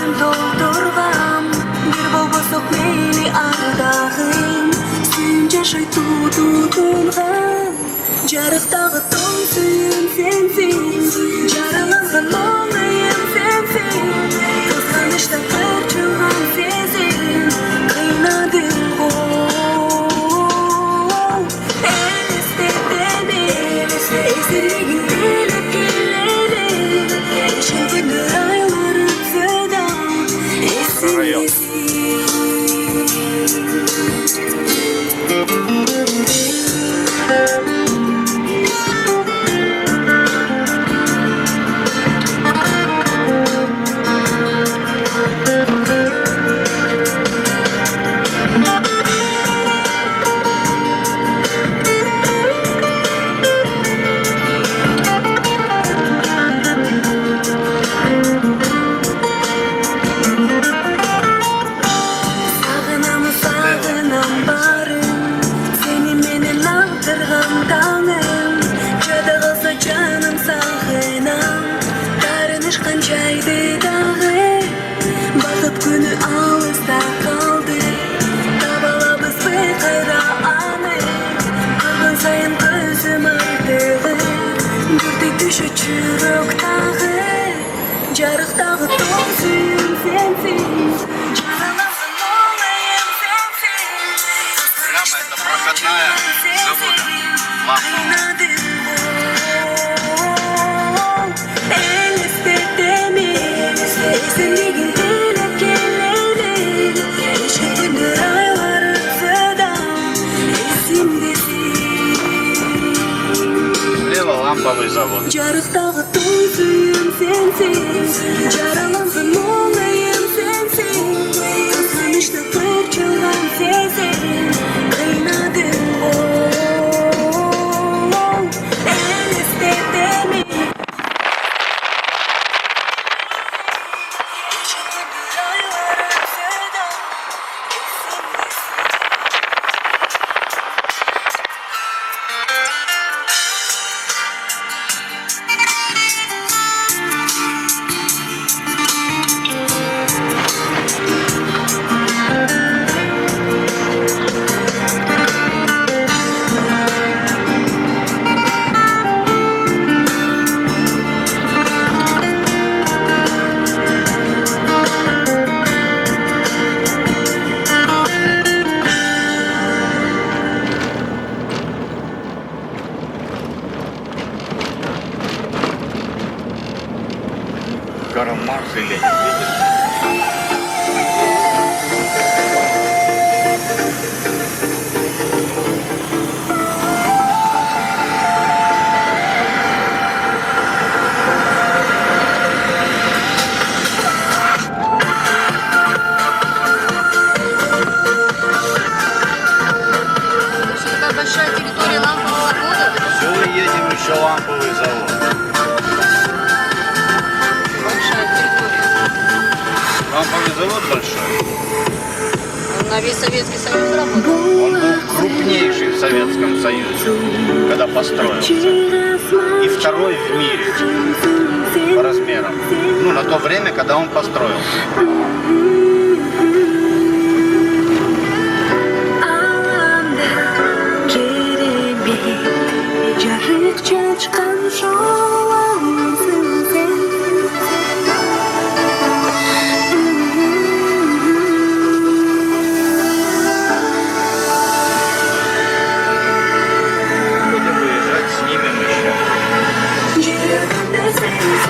өзім толтырғам, бір болбосоқ мейлі ардағым, сүйін жашай тұнған, жарықтағы тоң сүйін сенсің, жараланған оңайым сенсің, қызғаныштан қырчылған сезім, қинадың ғой, елестетемін, есерлігін біліп келеді, ешін күндір айлар өтседі, есімдесің. Күні алыста қалды, табалабыз бір қайра аны, қылған сайын көзім артығы, бүрдей түші жүректағы, жарықтағы тоң сүйін сенсің, жараланған оңайым сенсің, Прямо это проходная завода. қинадың ғой, елестетемін, есімдегін ламповый завод. Жарықтағы тоң сүйін сенсің, жараланған оңайым сенсің, қызғанышты қырчылған сезім, қинадың ғой, елестетемін. Карл Маркс и Ленин, видишь? Такая большая территория лампового завода. Все, едем еще ламповый завод. Ламповый завод большой. Он на весь Советский Союз работал. Он был крупнейший в Советском Союзе, когда построился. И второй в мире по размерам. Ну, на то время, когда он построился.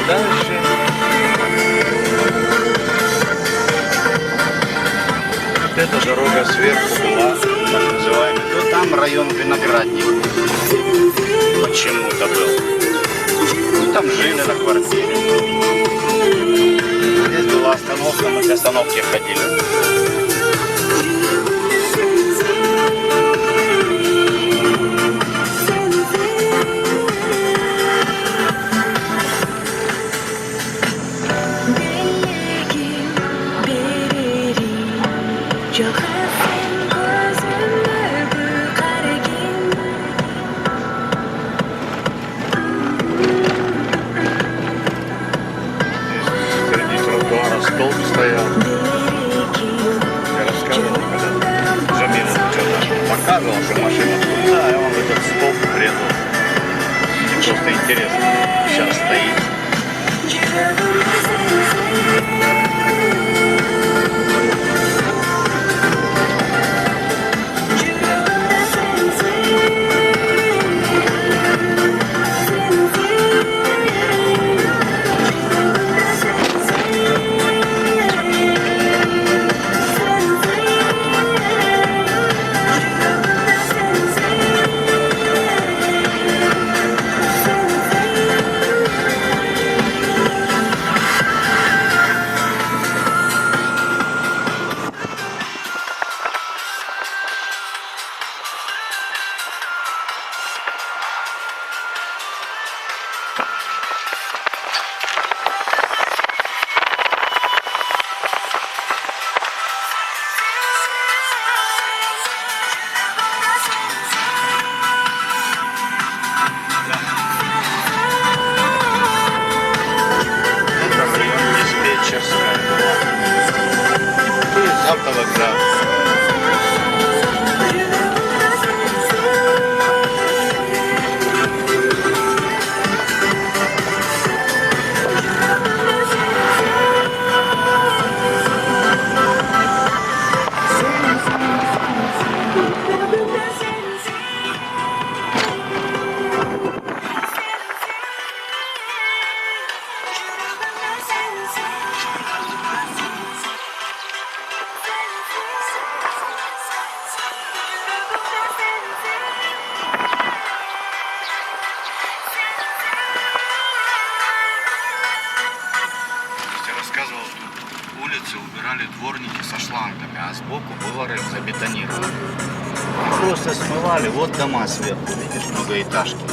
Дальше. Вот эта дорога сверху была, так называемый. То там район Виноградник. Почему-то был. Ну, там жили на квартире. Здесь была остановка, мы к остановке ходили. столб стоял. Я рассказывал, когда Джамилу что-то показывал, что машина тут, да, и он в этот столб врезал. Мне просто интересно, сейчас стоит. Автовокзал. Рассказывал, тут улицы убирали дворники со шлангами, а сбоку было забетонировано. И просто смывали, вот дома сверху, видишь, многоэтажки.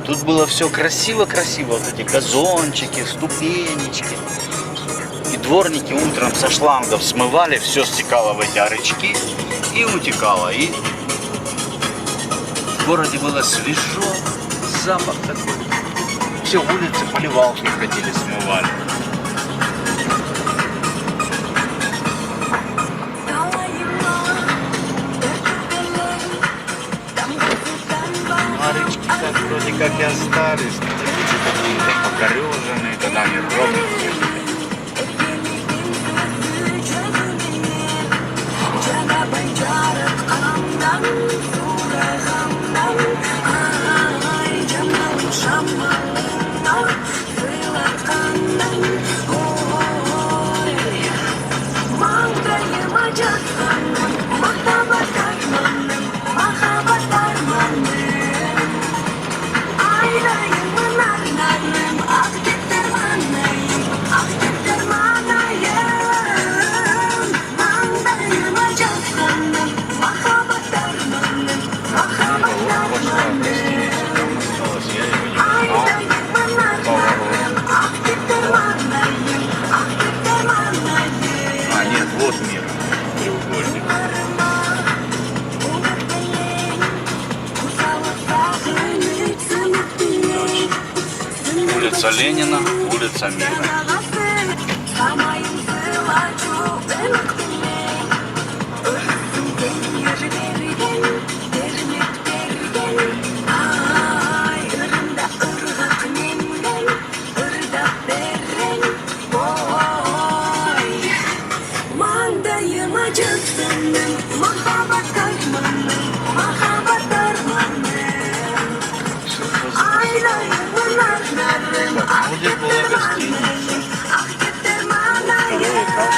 Тут было все красиво-красиво, вот эти газончики, ступенечки. И дворники утром со шлангов смывали, все стекало в эти арычки и утекало. И в городе было свежо, запах такой. Все улицы поливалки ходили, смывали. Арычки так вроде как и остались, но такие покореженные, когда они ровные. Улица Ленина, улица Мира. Здесь была гостиница. Второй этаж.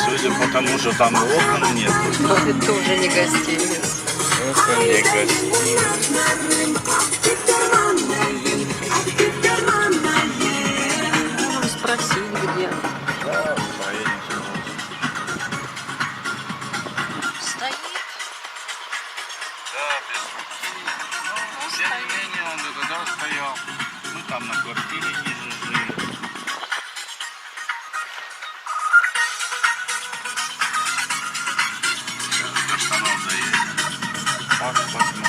Судя по тому, что там окон нет. Это уже не гостиница. Это не гостиница. Надо спросить, где. Да, поедем. Стоит. Да, без руки. Ну, тем не менее, он и тогда стоял. Ну, там на квартире ниже жили. Сейчас до штанов доедем. Так посмотрим.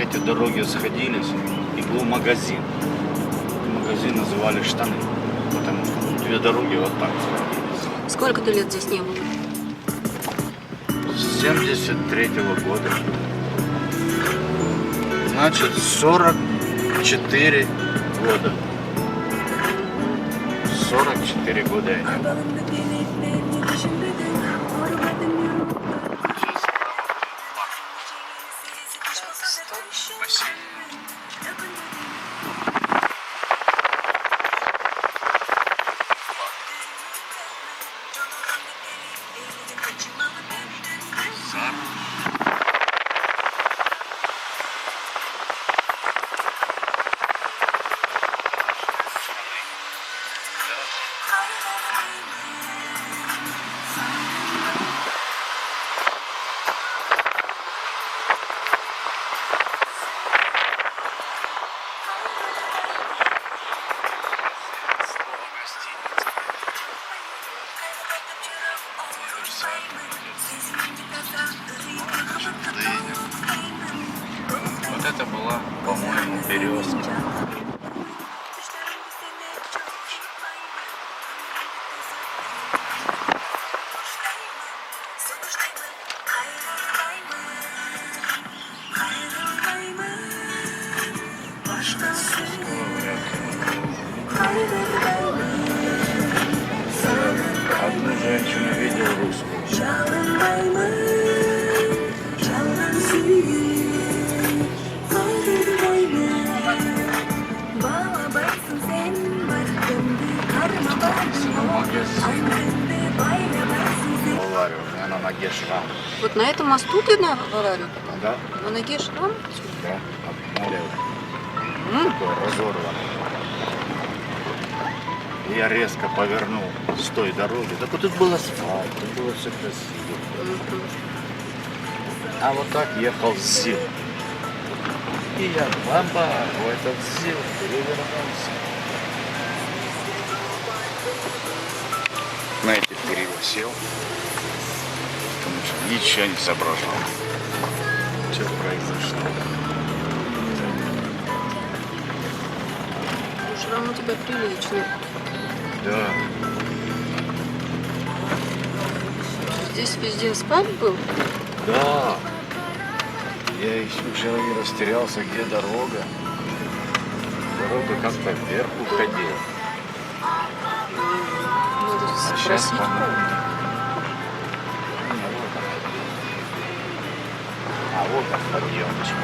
эти дороги сходились, и был магазин. Магазин называли «Штаны», потому что две дороги вот так сходились. Сколько ты лет здесь не был? С 73-го года. Значит, 44 года. 44 года я не был. Bağımda keleklerini düşünmeden Ormadım yürüp Спасибо. Вот это была, по-моему, березка. Одну женщину видел русскую. Аварию, у меня на ноге шрам. Вот на этом мосту ты на аварию попал? Да? На ноге шрам? Да, налево. Такой разорванный. И я резко повернул с той дороги. Так вот тут был асфальт, тут было все красиво. А вот так ехал ЗИЛ. И я баба в этот ЗИЛ перевернулся. На эти перила сел. Потому что ничего не соображал. Что произошло? Шрам у тебя приличный. Да. Здесь везде асфальт был? Да. Я еще уже не растерялся, где дорога. Дорога как-то вверх уходила. Надо А сейчас, спросить. по-моему, вот он подъемчик.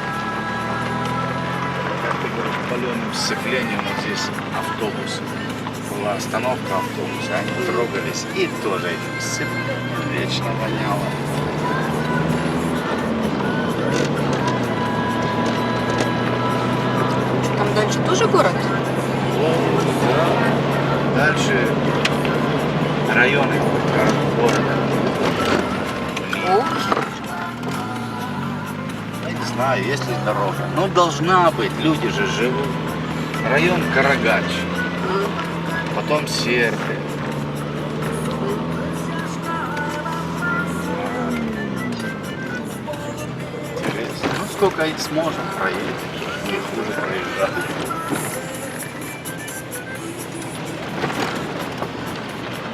Как ты говоришь, паленым сцеплением вот здесь автобус. Была остановка автобуса, они трогались и тоже этим сцеплением вечно воняло. Там дальше тоже город? Да. Дальше районы города. О, Я не знаю, есть ли дорога. Ну, должна быть, люди же живут. Район Карагач, потом Серпи. Интересно. Ну, сколько и сможем проехать. Не хуже проезжать.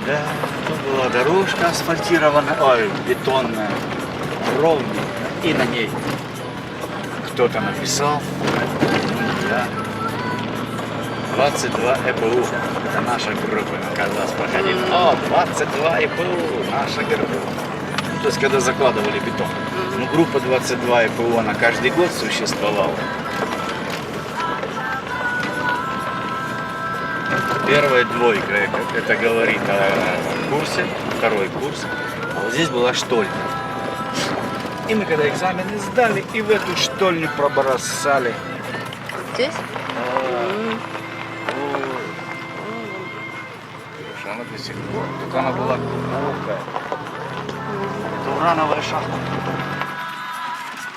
Да, тут была дорожка асфальтированная, ой, бетонная, ровненькая. И на ней кто-то написал, да, 22 ЭПУ. Это наша группа. Мы каждый раз проходили. О, 22 ЭПУ, наша группа. Ну, то есть, когда закладывали бетон. Ну, группа 22 ЭПУ, она каждый год существовала. Первая двойка, это говорит о курсе, второй курс. А вот здесь была штольня. И мы когда экзамены сдали, и в эту штольню пробросали. здесь? Она до сих пор. Только она была глубокая. Это урановая шахта.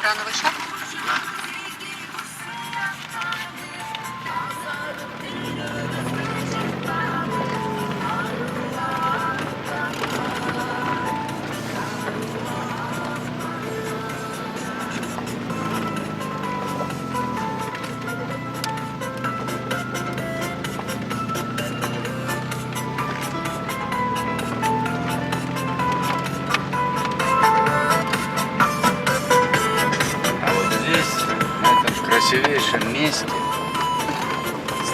Урановый шаг?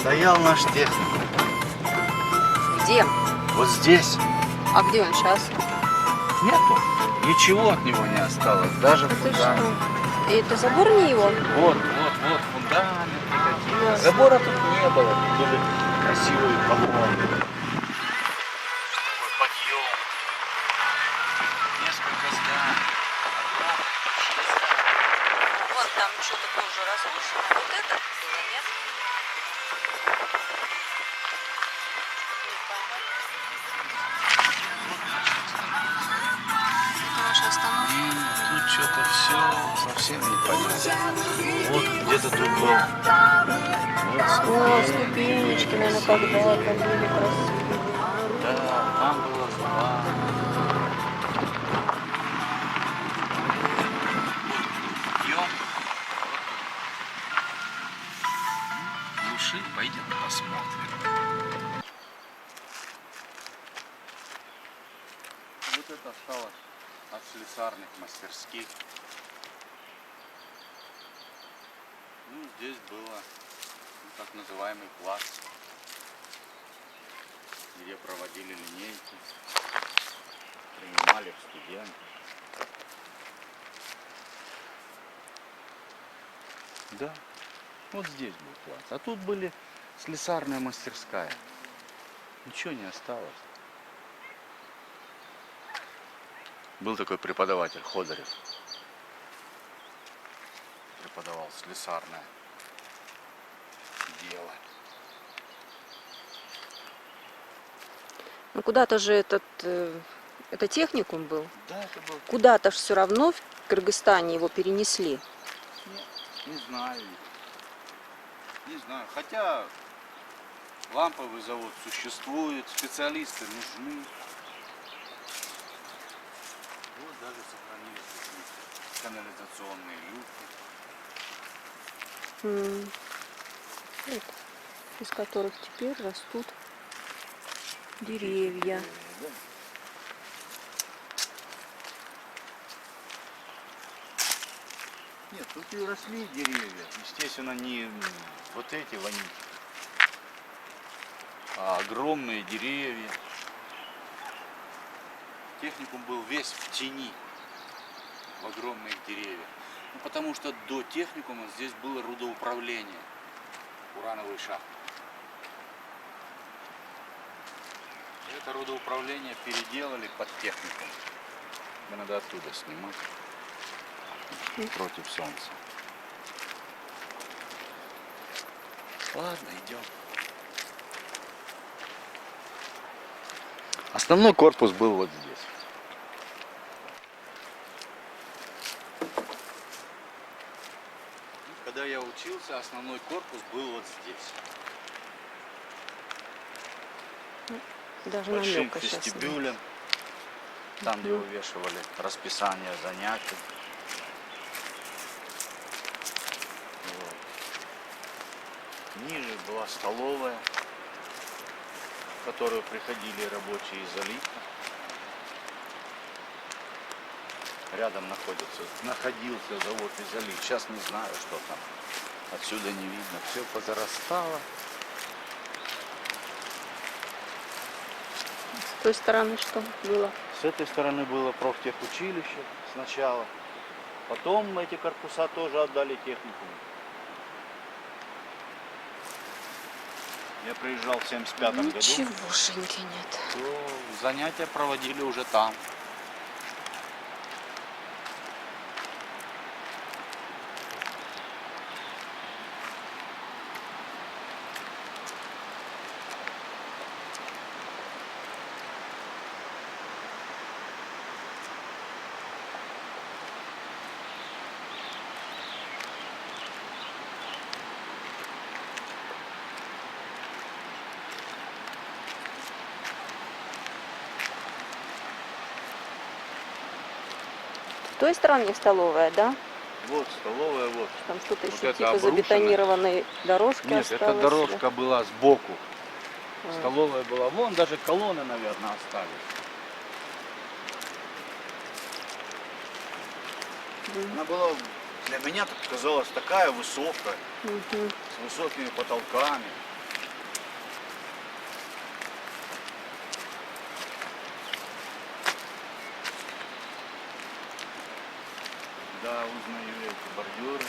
Стоял наш техник. Где? Вот здесь. А где он сейчас? Нету. Ничего от него не осталось. Даже Ты фундамент. что? И это забор не его? Вот, фундамент никаких. Ясно. Забора тут не было. Тут были красивые колонны. Такой подъем. Несколько зданий. Вон там что-то тоже разрушено. Вот это было, нет? Наша остановка. Тут что-то все совсем непонятно. Вот где-то тут был. О, ступенечки, наверное, когда-то были красивые. Да, там было зла. Идем. Глуши, пойдем посмотрим. Вот это осталось от слесарных мастерских. Ну, здесь было так называемый класс, где проводили линейки, принимали студентов. Да, вот здесь был класс. А тут были слесарная мастерская. Ничего не осталось. Был такой преподаватель Ходорев. Преподавал слесарное дело. Ну куда-то же это техникум был. Да, это был. Куда-то же все равно в Кыргызстане его перенесли. Не знаю. Не знаю. Хотя ламповый завод существует, специалисты нужны. Вот даже сохранились такие канализационные люки. Вот, из которых теперь растут деревья. Да. Нет, тут и росли деревья. Естественно, не вот эти вонючие, а огромные деревья. Техникум был весь в тени, в огромных деревьях. Ну, потому что до техникума здесь было рудоуправление, урановый шахт. Это рудоуправление переделали под техникум. Надо оттуда снимать. Против солнца. Ладно, идем. Основной корпус был вот здесь. Когда я учился, основной корпус был вот здесь. Даже Большим намека сейчас нет. вестибюлем. Там, где вывешивали расписание занятий. Вот. Ниже была столовая, в которую приходили рабочие из Алита. Рядом находился завод Изолит. Сейчас не знаю, что там. Отсюда не видно. Все позарастало. С той стороны что было? С этой стороны было профтехучилище сначала. Потом эти корпуса тоже отдали техникуму. Я приезжал в 75 году. Ничегошеньки нет. То занятия проводили уже там. С той стороны столовая, да? Вот столовая, вот. Там что-то Вот еще это типа обрушено. забетонированной дорожки Нет, осталось. эта дорожка была сбоку. А. Столовая была. Вон даже колонны, наверное, остались. Она была, для меня так казалась, такая высокая, Мгм. с высокими потолками. Да, узнаю эти бордюры.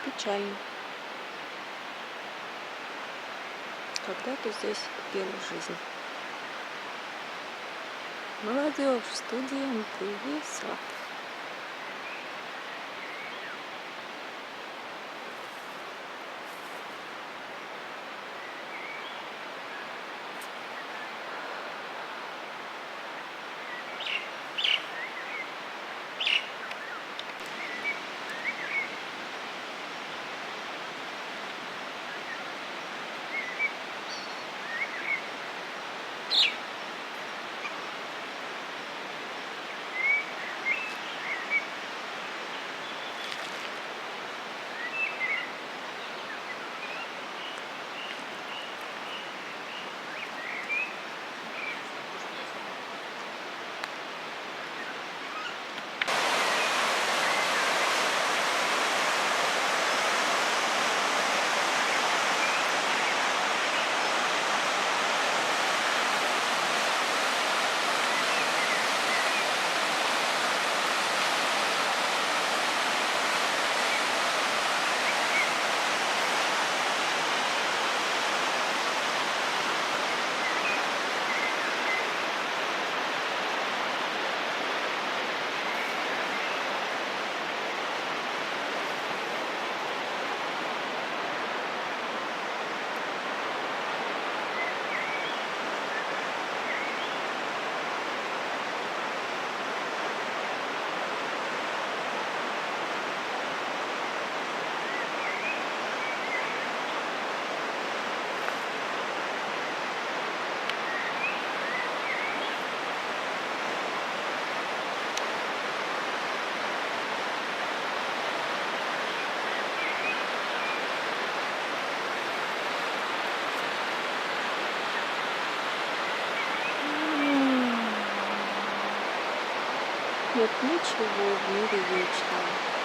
Печально. Когда-то здесь пела жизнь. Молодежь, студенты, весело. Нет ничего в мире вечного.